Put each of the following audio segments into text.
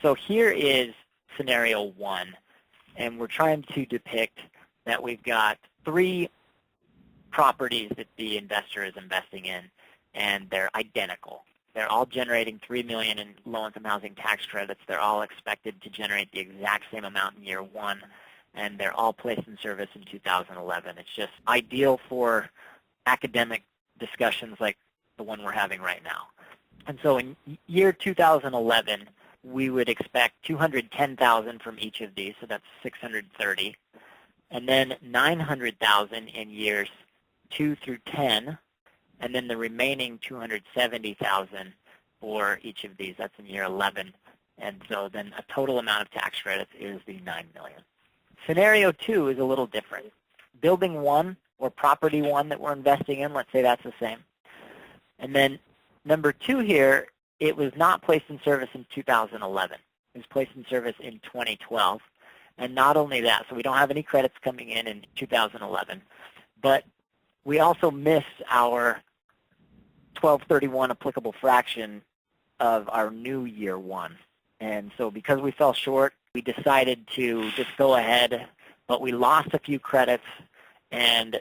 So here is scenario 1, and we're trying to depict that we've got 3 properties that the investor is investing in, and they're identical. They're all generating $3 million in low-income housing tax credits. They're all expected to generate the exact same amount in year 1, and they're all placed in service in 2011. It's just ideal for academic discussions like the one we're having right now. And so in year 2011, we would expect $210,000 from each of these, so that's $630,000, and then $900,000 in years 2 through 10, and then the remaining $270,000 for each of these. That's in year 11, and so then a total amount of tax credits is the $9 million. Scenario 2 is a little different. Building 1 or property 1 that we're investing in, let's say that's the same. And then number 2 here, it was not placed in service in 2011. It was placed in service in 2012. And not only that, so we don't have any credits coming in 2011, but we also missed our 1231 applicable fraction of our new year 1. And so because we fell short, we decided to just go ahead, but we lost a few credits, and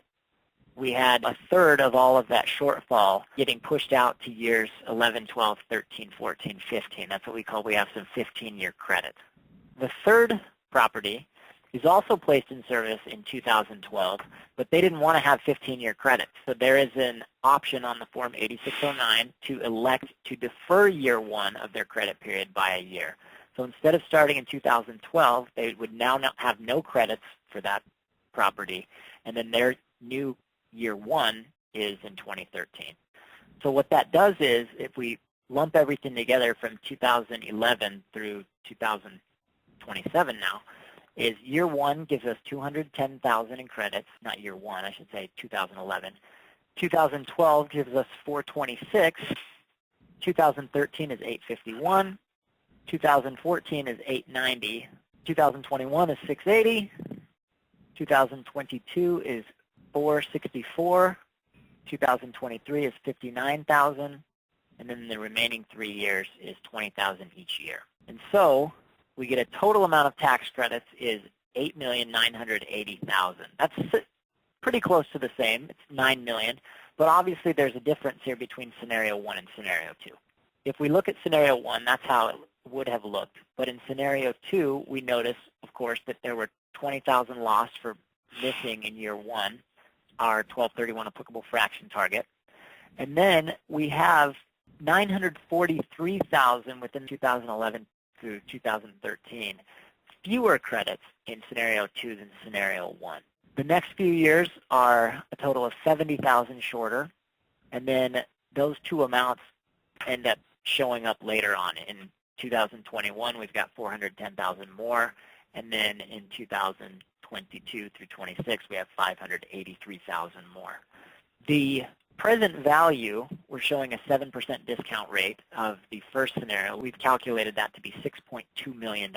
we had a third of all of that shortfall getting pushed out to years 11, 12, 13, 14, 15. That's what we have some 15-year credits. The third property is also placed in service in 2012, but they didn't want to have 15-year credits. So there is an option on the Form 8609 to elect to defer year 1 of their credit period by a year. So instead of starting in 2012, they would now have no credits for that property, and then their new year 1 is in 2013. So what that does is, if we lump everything together from 2011 through 2027 now, is year 1 gives us $210,000 in credits, not year 1, I should say 2011. 2012 gives us $426. 2013 is $851. 2014 is $890. 2021 is $680. 2022 is $464. 2023 is $59,000. And then the remaining 3 years is $20,000 each year. And so we get a total amount of tax credits is $8,980,000. That's pretty close to the same. It's $9 million. But obviously there's a difference here between scenario 1 and scenario 2. If we look at scenario 1, that's how it would have looked. But in scenario 2, we notice, of course, that there were $20,000 lost for missing in year 1, our 1231 applicable fraction target. And then we have $943,000 within 2011 through 2013, fewer credits in scenario 2 than scenario 1. The next few years are a total of $70,000 shorter, and then those two amounts end up showing up later on. In 2021, we've got $410,000 more, and then in 2022 through 26, we have $583,000 more. The present value, we're showing a 7% discount rate of the first scenario. We've calculated that to be $6.2 million.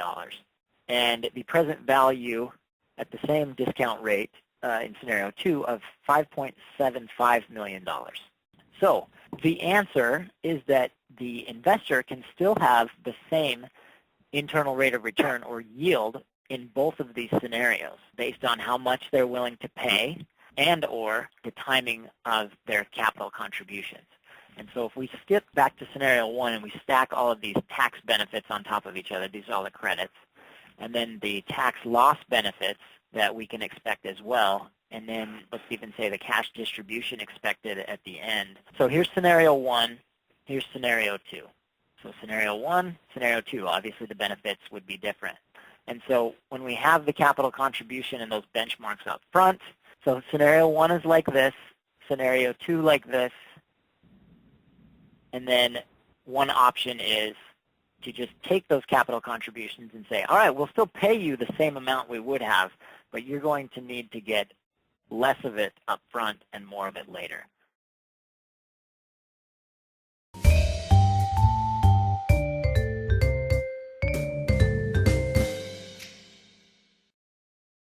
And the present value at the same discount rate in scenario 2 of $5.75 million. So the answer is that the investor can still have the same internal rate of return or yield in both of these scenarios based on how much they're willing to pay and or the timing of their capital contributions. And so if we skip back to scenario 1 and we stack all of these tax benefits on top of each other, these are all the credits, and then the tax loss benefits that we can expect as well, and then let's even say the cash distribution expected at the end. So here's scenario 1, here's scenario 2. So scenario 1, scenario 2, obviously the benefits would be different. And so when we have the capital contribution and those benchmarks up front, so scenario 1 is like this, scenario 2 like this, and then one option is to just take those capital contributions and say, all right, we'll still pay you the same amount we would have, but you're going to need to get less of it up front and more of it later.